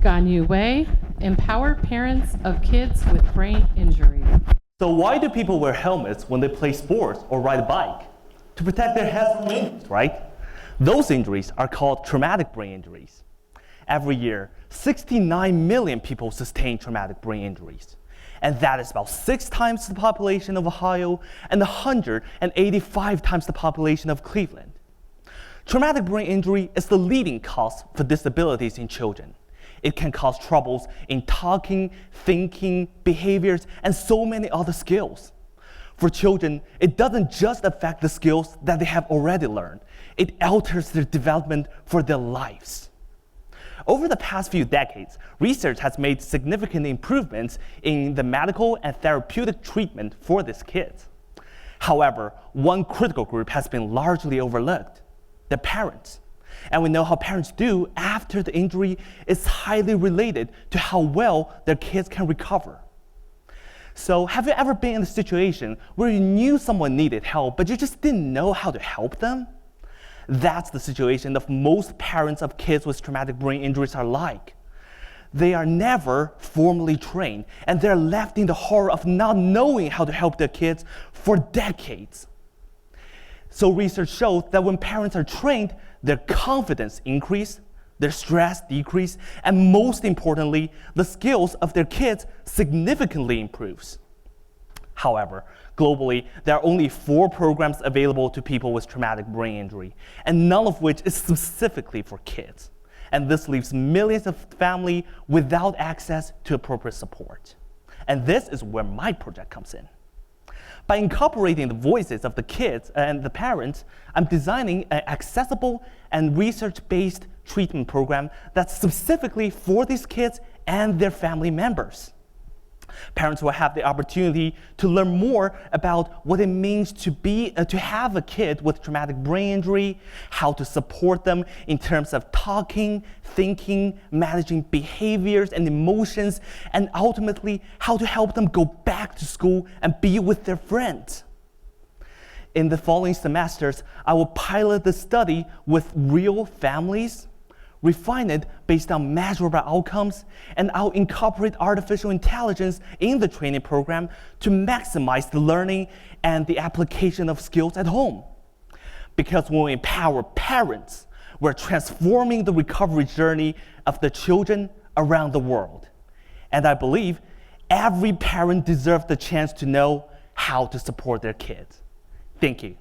Guanyu Wei, empower parents of kids with brain injury. So why do people wear helmets when they play sports or ride a bike? To protect their heads from injuries, right? Those injuries are called traumatic brain injuries. Every year, 69 million people sustain traumatic brain injuries. And that is about 6 times the population of Ohio and 185 times the population of Cleveland. Traumatic brain injury is the leading cause for disabilities in children. It can cause troubles in talking, thinking, behaviors, and so many other skills. For children, it doesn't just affect the skills that they have already learned. It alters their development for their lives. Over the past few decades, research has made significant improvements in the medical and therapeutic treatment for these kids. However, one critical group has been largely overlooked: the parents. And we know how parents do after the injury is highly related to how well their kids can recover. So have you ever been in a situation where you knew someone needed help, but you just didn't know how to help them? That's the situation of most parents of kids with traumatic brain injuries are like. They are never formally trained, and they're left in the horror of not knowing how to help their kids for decades. So research shows that when parents are trained, their confidence increases, their stress decreases, and most importantly, the skills of their kids significantly improves. However, globally, there are only 4 programs available to people with traumatic brain injury, and none of which is specifically for kids. And this leaves millions of families without access to appropriate support. And this is where my project comes in. By incorporating the voices of the kids and the parents, I'm designing an accessible and research-based treatment program that's specifically for these kids and their family members. Parents will have the opportunity to learn more about what it means to have a kid with traumatic brain injury, how to support them in terms of talking, thinking, managing behaviors and emotions, and ultimately how to help them go back to school and be with their friends. In the following semesters, I will pilot the study with real families, refine it based on measurable outcomes, and I'll incorporate artificial intelligence in the training program to maximize the learning and the application of skills at home. Because when we empower parents, we're transforming the recovery journey of the children around the world. And I believe every parent deserves the chance to know how to support their kids. Thank you.